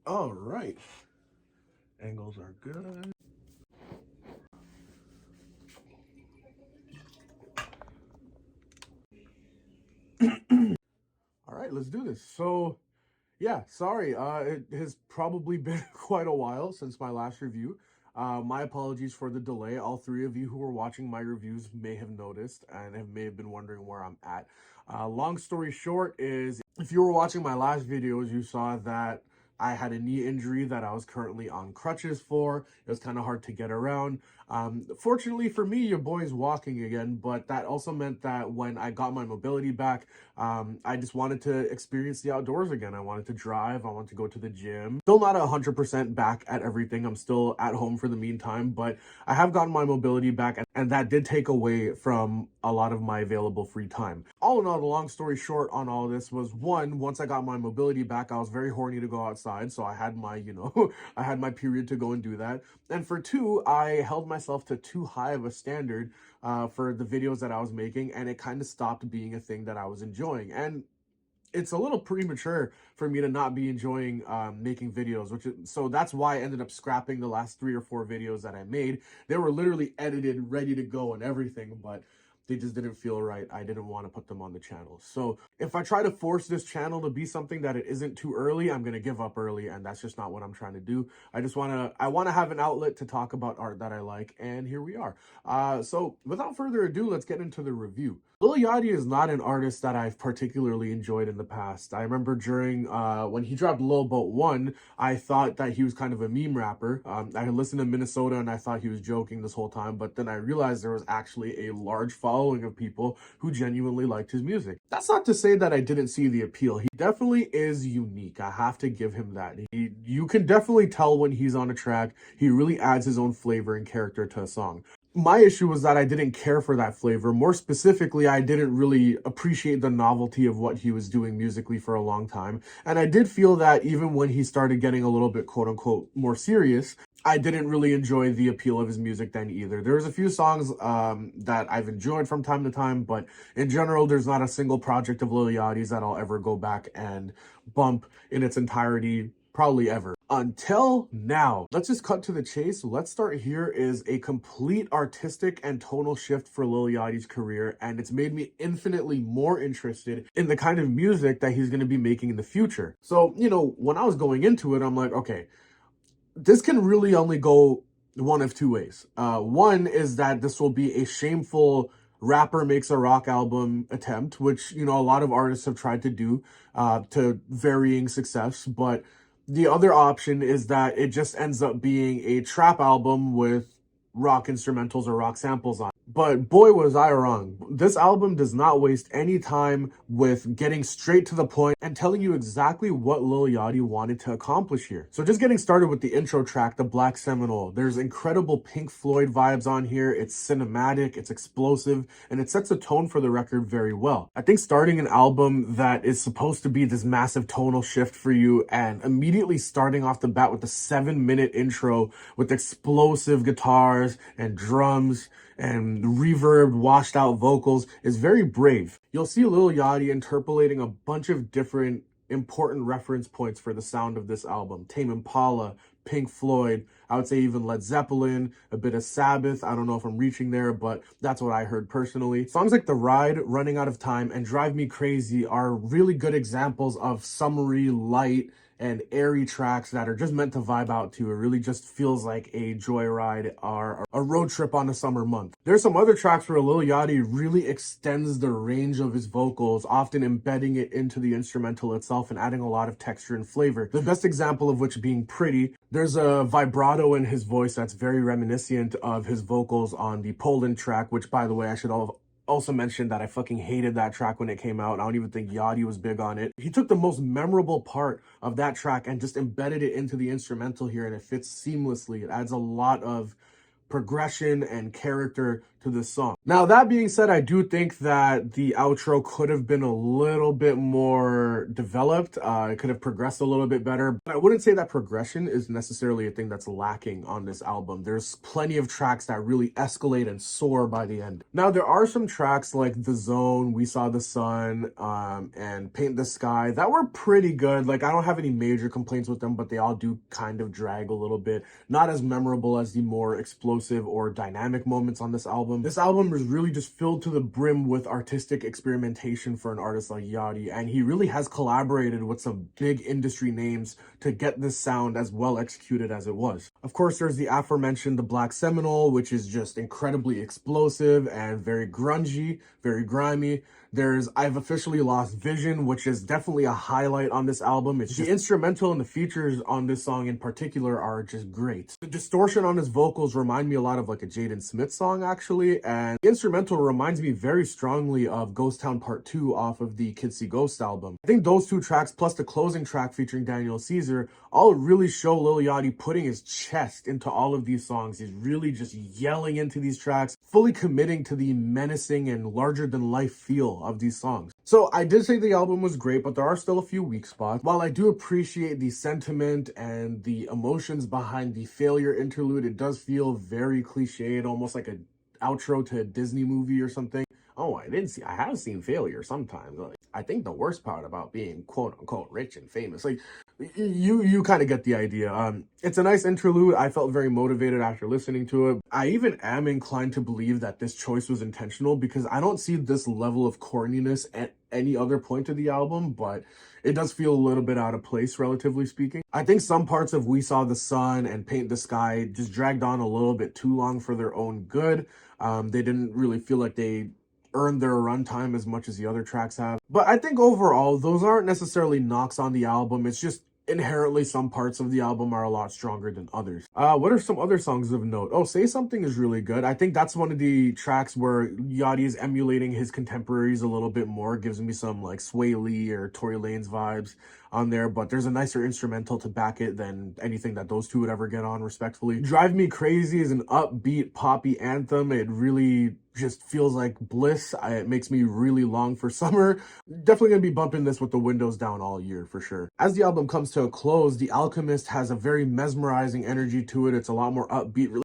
All right. Angles are good. All right, let's do this. So, yeah, sorry. It has probably been quite a while since my last review. My apologies for the delay. All three of you who were watching my reviews may have noticed and may have been wondering where I'm at. Long story short is, if you were watching my last videos, you saw that I had a knee injury that I was currently on crutches for. It was kind of hard to get around. Fortunately for me, your boy's walking again, but that also meant that when I got my mobility back, I just wanted to experience the outdoors again. I wanted to drive. I wanted to go to the gym. Still not 100% back at everything. I'm still at home for the meantime, but I have gotten my mobility back, and that did take away from a lot of my available free time. All in all, the long story short on all this was, one, once I got my mobility back, I was very horny to go outside. So I had my, I had my period to go and do that. And for two, I held myself to too high of a standard for the videos that I was making, and it kind of stopped being a thing that I was enjoying. And it's a little premature for me to not be enjoying making videos, so that's why I ended up scrapping the last 3 or 4 videos that I made. They were literally edited, ready to go and everything, but they just didn't feel right. I didn't want to put them on the channel. So if I try to force this channel to be something that it isn't too early, I'm going to give up early, and that's just not what I'm trying to do. I want to have an outlet to talk about art that I like, and here we are. So without further ado, let's get into the review. Lil Yachty is not an artist that I've particularly enjoyed in the past. I remember during when he dropped Lil Boat 1, I thought that he was kind of a meme rapper. I had listened to Minnesota and I thought he was joking this whole time, but then I realized there was actually a large following of people who genuinely liked his music. That's not to say that I didn't see the appeal. He definitely is unique. I have to give him that. You can definitely tell when he's on a track. He really adds his own flavor and character to a song. My issue was that I didn't care for that flavor. More specifically, I didn't really appreciate the novelty of what he was doing musically for a long time. And I did feel that even when he started getting a little bit, quote unquote, more serious, I didn't really enjoy the appeal of his music then either. There's a few songs that I've enjoyed from time to time, but in general, there's not a single project of Lil Yachty's that I'll ever go back and bump in its entirety, probably ever. Until now. Let's just cut to the chase. Let's start here is a complete artistic and tonal shift for Lil Yachty's career, and it's made me infinitely more interested in the kind of music that he's going to be making in the future. So, when I was going into it, I'm like, okay, this can really only go one of two ways. One is that this will be a shameful rapper makes a rock album attempt, which, a lot of artists have tried to do to varying success, but the other option is that it just ends up being a trap album with rock instrumentals or rock samples on it. But boy, was I wrong. This album does not waste any time with getting straight to the point and telling you exactly what Lil Yachty wanted to accomplish here. So just getting started with the intro track, The Black Seminole. There's incredible Pink Floyd vibes on here. It's cinematic, it's explosive, and it sets a tone for the record very well. I think starting an album that is supposed to be this massive tonal shift for you and immediately starting off the bat with a 7-minute intro with explosive guitars and drums and reverb, washed out vocals is very brave. You'll see Lil Yachty interpolating a bunch of different important reference points for the sound of this album. Tame Impala, Pink Floyd, I would say even Led Zeppelin, a bit of Sabbath. I don't know if I'm reaching there, but that's what I heard personally. Songs like The Ride, Running Out of Time, and Drive Me Crazy are really good examples of summery, light, and airy tracks that are just meant to vibe out to. It really just feels like a joyride or a road trip on a summer month. There's some other tracks where Lil Yachty really extends the range of his vocals, often embedding it into the instrumental itself and adding a lot of texture and flavor. The best example of which being Pretty. There's a vibrato in his voice that's very reminiscent of his vocals on the Poland track, which, by the way, I should also mentioned that I fucking hated that track when it came out. I don't even think Yachty was big on it. He took the most memorable part of that track and just embedded it into the instrumental here, and it fits seamlessly. It adds a lot of progression and character to to this song. Now, that being said, I do think that the outro could have been a little bit more developed. It could have progressed a little bit better, but I wouldn't say that progression is necessarily a thing that's lacking on this album. There's plenty of tracks that really escalate and soar by the end. Now, there are some tracks like The Zone, We Saw the Sun, and Paint the Sky that were pretty good. Like, I don't have any major complaints with them, but they all do kind of drag a little bit. Not as memorable as the more explosive or dynamic moments on this album. This album is really just filled to the brim with artistic experimentation for an artist like Yachty, and he really has collaborated with some big industry names to get this sound as well executed as it was. Of course, there's the aforementioned The Black Seminole, which is just incredibly explosive and very grungy, very grimy. There's I've Officially Lost Vision, which is definitely a highlight on this album. It's the instrumental and the features on this song in particular are just great. The distortion on his vocals remind me a lot of like a Jaden Smith song, actually, and the instrumental reminds me very strongly of Ghost Town Part 2 off of the Kids See Ghost album. I think those two tracks, plus the closing track featuring Daniel Caesar, all really show Lil Yachty putting his chest into all of these songs. He's really just yelling into these tracks, fully committing to the menacing and larger-than-life feel of these songs. So I did say the album was great, but there are still a few weak spots. While I do appreciate the sentiment and the emotions behind the failure interlude, it does feel very cliched, almost like an outro to a Disney movie or something. Oh, I have seen failure sometimes. Like, I think the worst part about being quote unquote rich and famous, like, you kind of get the idea. It's a nice interlude. I felt very motivated after listening to it. I even am inclined to believe that this choice was intentional because I don't see this level of corniness at any other point of the album, but it does feel a little bit out of place, relatively speaking. I think some parts of We Saw the Sun and Paint the Sky just dragged on a little bit too long for their own good. They didn't really feel like they earned their runtime as much as the other tracks have. But I think overall, those aren't necessarily knocks on the album. It's just inherently some parts of the album are a lot stronger than others. What are some other songs of note? Oh, Say Something is really good. I think that's one of the tracks where Yachty is emulating his contemporaries a little bit more. It gives me some like Sway Lee or Tory Lanez vibes on there, but there's a nicer instrumental to back it than anything that those two would ever get on, respectfully. Drive Me Crazy is an upbeat poppy anthem. It really just feels like bliss. It makes me really long for summer. Definitely gonna be bumping this with the windows down all year for sure. As the album comes to a close, The Alchemist has a very mesmerizing energy to it. It's a lot more upbeat, really,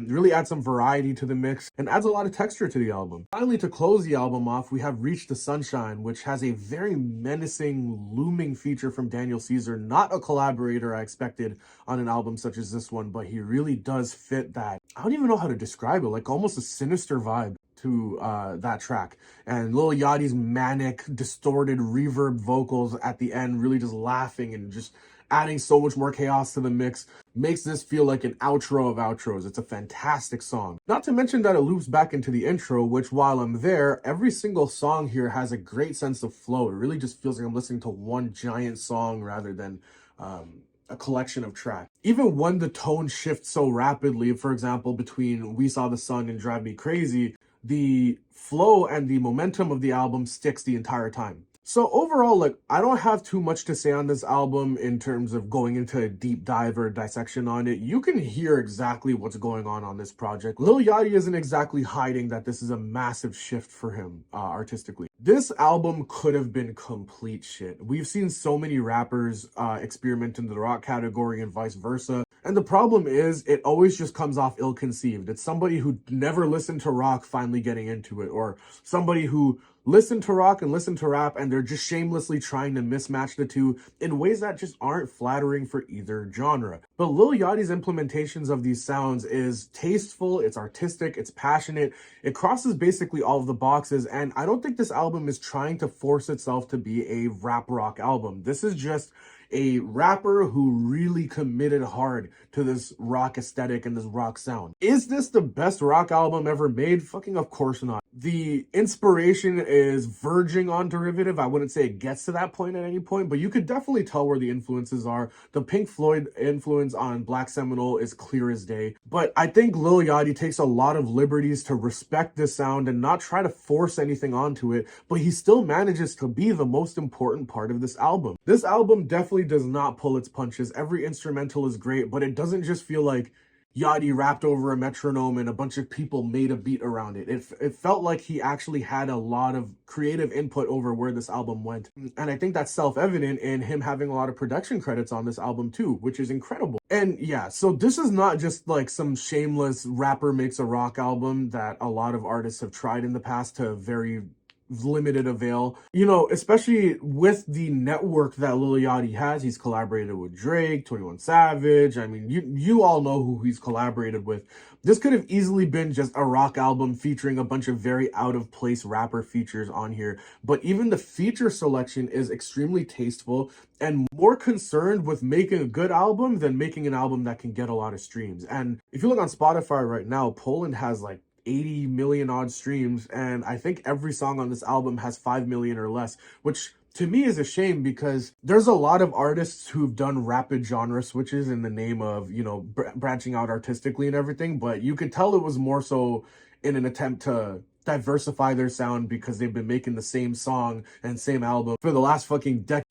really adds some variety to the mix and adds a lot of texture to the album. Finally, to close the album off, we have Reach the Sunshine, which has a very menacing, looming feature from Daniel Caesar. Not a collaborator I expected on an album such as this one, but he really does fit that. I don't even know how to describe it, like almost a sinister vibe to that track. And Lil Yachty's manic, distorted reverb vocals at the end, really just laughing and just adding so much more chaos to the mix, makes this feel like an outro of outros. It's a fantastic song. Not to mention that it loops back into the intro, which while I'm there, every single song here has a great sense of flow. It really just feels like I'm listening to one giant song rather than a collection of tracks. Even when the tone shifts so rapidly, for example, between We Saw the Sun and Drive Me Crazy, the flow and the momentum of the album sticks the entire time. So overall, like, I don't have too much to say on this album in terms of going into a deep dive or dissection on it. You can hear exactly what's going on this project. Lil Yachty isn't exactly hiding that this is a massive shift for him artistically. This album could have been complete shit. We've seen so many rappers experiment in the rock category and vice versa. And the problem is, it always just comes off ill-conceived. It's somebody who never listened to rock finally getting into it, or somebody who listened to rock and listened to rap and they're just shamelessly trying to mismatch the two in ways that just aren't flattering for either genre. But Lil Yachty's implementations of these sounds is tasteful, it's artistic, it's passionate, it crosses basically all of the boxes, and I don't think this album is trying to force itself to be a rap rock album. This is just a rapper who really committed hard to this rock aesthetic and this rock sound. Is this the best rock album ever made? Fucking of course not. The inspiration is verging on derivative. I wouldn't say it gets to that point at any point, but you could definitely tell where the influences are. The Pink Floyd influence on Black Seminole is clear as day. But I think Lil Yachty takes a lot of liberties to respect this sound and not try to force anything onto it, but he still manages to be the most important part of this album. This album definitely does not pull its punches. Every instrumental is great, but it doesn't just feel like Yachty rapped over a metronome and a bunch of people made a beat around it. It felt like he actually had a lot of creative input over where this album went. And I think that's self-evident in him having a lot of production credits on this album too, which is incredible. And yeah, so this is not just like some shameless rapper makes a rock album that a lot of artists have tried in the past to very limited avail. You know, especially with the network that Lil Yachty has. He's collaborated with Drake, 21 Savage. I mean, you all know who he's collaborated with. This could have easily been just a rock album featuring a bunch of very out of place rapper features on here. But even the feature selection is extremely tasteful and more concerned with making a good album than making an album that can get a lot of streams. And if you look on Spotify right now, Poland has like 80 million odd streams, and I think every song on this album has 5 million or less, which to me is a shame because there's a lot of artists who've done rapid genre switches in the name of, you know, branching out artistically and everything, but you could tell it was more so in an attempt to diversify their sound because they've been making the same song and same album for the last fucking decade.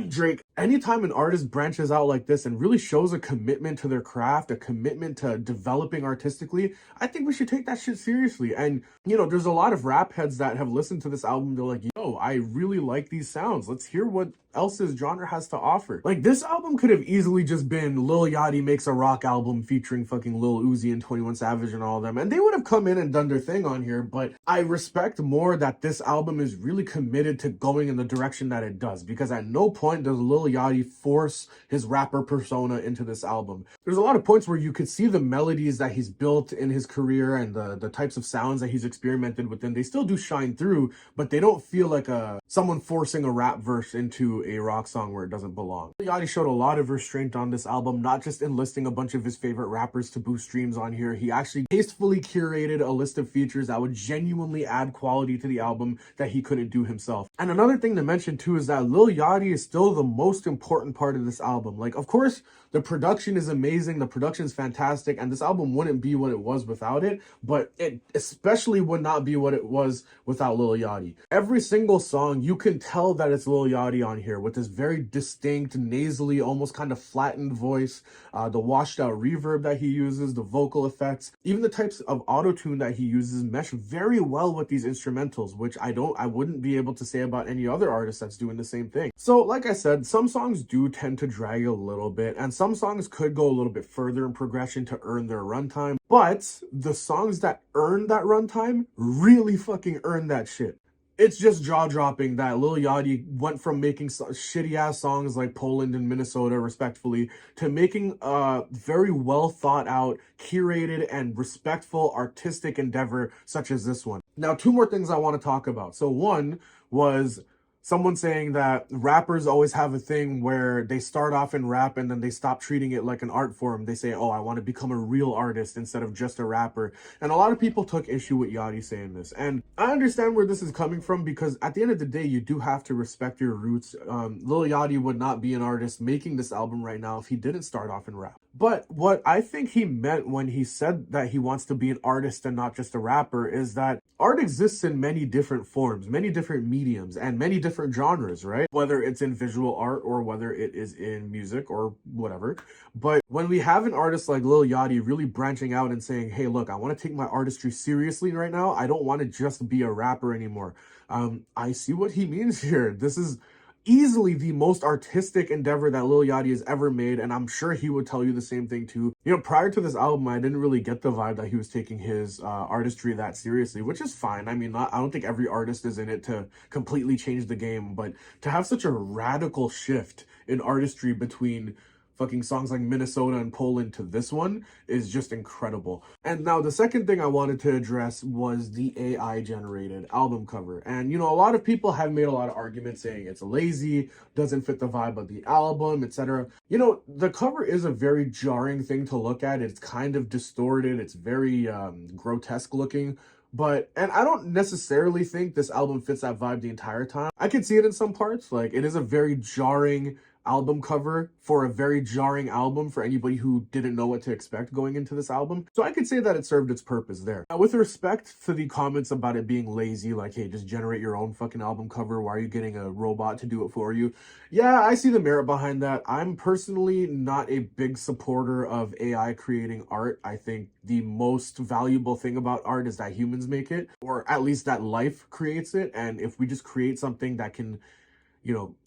Drake, anytime an artist branches out like this and really shows a commitment to their craft, a commitment to developing artistically, I think we should take that shit seriously. And, you know, there's a lot of rap heads that have listened to this album. They're like, yo, I really like these sounds. Let's hear what else his genre has to offer. Like, this album could have easily just been Lil Yachty makes a rock album featuring fucking Lil Uzi and 21 Savage and all of them, and they would have come in and done their thing on here. But I respect more that this album is really committed to going in the direction that it does, because at no point does Lil Yachty force his rapper persona into this album. There's a lot of points where you could see the melodies that he's built in his career and the types of sounds that he's experimented with, and they still do shine through, but they don't feel like someone forcing a rap verse into a rock song where it doesn't belong. Lil Yachty showed a lot of restraint on this album, not just enlisting a bunch of his favorite rappers to boost streams on here. He actually tastefully curated a list of features that would genuinely add quality to the album that he couldn't do himself. And another thing to mention too is that Lil Yachty is still the most important part of this album. Like, of course, the production is amazing, the production is fantastic, and this album wouldn't be what it was without it, but it especially would not be what it was without Lil Yachty. Every single song, you can tell that it's Lil Yachty on here with this very distinct, nasally, almost kind of flattened voice, the washed out reverb that he uses, the vocal effects, even the types of auto-tune that he uses mesh very well with these instrumentals, which I wouldn't be able to say about any other artist that's doing the same thing. So like I said, some songs do tend to drag a little bit, and some songs could go a little bit further in progression to earn their runtime, but the songs that earn that runtime really fucking earn that shit. It's just jaw-dropping that Lil Yachty went from making shitty-ass songs like Poland and Minnesota, respectfully, to making a very well-thought-out, curated, and respectful artistic endeavor such as this one. Now, two more things I want to talk about. So one was someone saying that rappers always have a thing where they start off in rap and then they stop treating it like an art form. They say, oh, I want to become a real artist instead of just a rapper. And a lot of people took issue with Yachty saying this. And I understand where this is coming from, because at the end of the day, you do have to respect your roots. Lil Yachty would not be an artist making this album right now if he didn't start off in rap. But what I think he meant when he said that he wants to be an artist and not just a rapper is that art exists in many different forms, many different mediums, and many different genres, right? Whether it's in visual art or whether it is in music or whatever. But when we have an artist like Lil Yachty really branching out and saying, hey, look, I want to take my artistry seriously right now. I don't want to just be a rapper anymore. I see what he means here. This is easily the most artistic endeavor that Lil Yachty has ever made, and I'm sure he would tell you the same thing too. You know, prior to this album, I didn't really get the vibe that he was taking his artistry that seriously, which is fine. I mean, I don't think every artist is in it to completely change the game, but to have such a radical shift in artistry between fucking songs like Minnesota and Poland to this one is just incredible. And now the second thing I wanted to address was the AI generated album cover. And you know, a lot of people have made a lot of arguments saying it's lazy, doesn't fit the vibe of the album, etc. You know, the cover is a very jarring thing to look at. It's kind of distorted, it's very grotesque looking. And I don't necessarily think this album fits that vibe the entire time. I can see it in some parts. Like, it is a very jarring, album cover for a very jarring album for anybody who didn't know what to expect going into this album. So I could say that it served its purpose there. Now, with respect to the comments about it being lazy, like, hey, just generate your own fucking album cover, why are you getting a robot to do it for you? Yeah, I see the merit behind that. I'm personally not a big supporter of AI creating art. I think the most valuable thing about art is that humans make it, or at least that life creates it. And if we just create something that can,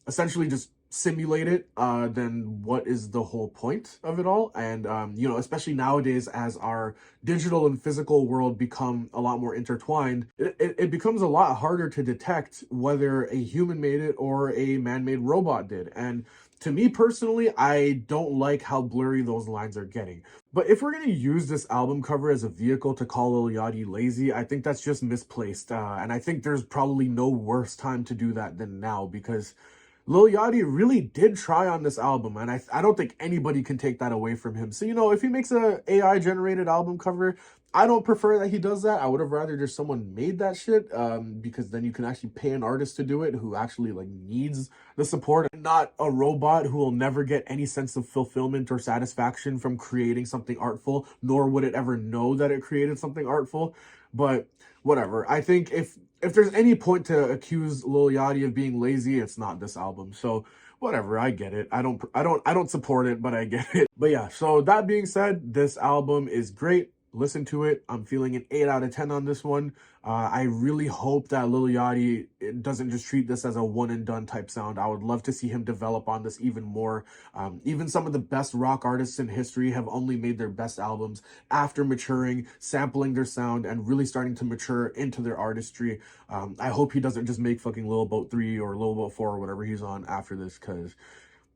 essentially just simulate it, then what is the whole point of it all? And, especially nowadays, as our digital and physical world become a lot more intertwined, it becomes a lot harder to detect whether a human made it or a man-made robot did. And to me personally, I don't like how blurry those lines are getting. But if we're going to use this album cover as a vehicle to call Lil Yachty lazy, I think that's just misplaced. And I think there's probably no worse time to do that than now, because Lil Yachty really did try on this album, and I don't think anybody can take that away from him. So, if he makes a AI-generated album cover, I don't prefer that he does that. I would have rather just someone made that shit, because then you can actually pay an artist to do it who actually, needs the support, and not a robot who will never get any sense of fulfillment or satisfaction from creating something artful, nor would it ever know that it created something artful. But whatever. I think if there's any point to accuse Lil Yachty of being lazy, it's not this album. So whatever, I get it. I don't support it, but I get it. But yeah, so that being said, this album is great. Listen to it. I'm feeling an 8 out of 10 on this one. I really hope that Lil Yachty doesn't just treat this as a one and done type sound. I would love to see him develop on this even more. Even some of the best rock artists in history have only made their best albums after maturing, sampling their sound, and really starting to mature into their artistry. I hope he doesn't just make fucking Lil Boat 3 or Lil Boat 4 or whatever he's on after this, because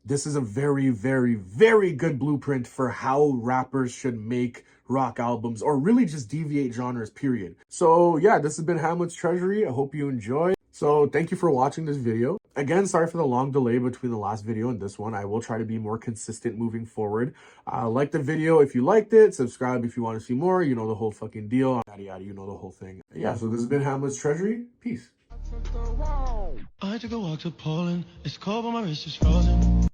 this is a very, very, very good blueprint for how rappers should make rock albums, or really just deviate genres, period. So yeah, this has been Hamlet's Treasury. I hope you enjoy. So thank you for watching this video. Again, sorry for the long delay between the last video and this one. I will try to be more consistent moving forward. Like the video if you liked it. Subscribe if you want to see more. You know the whole fucking deal. Yada yada, you know the whole thing. Yeah, so this has been Hamlet's Treasury. Peace. I took a walk to Poland. It's cold but my wrist is frozen.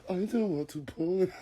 I took a walk to Poland.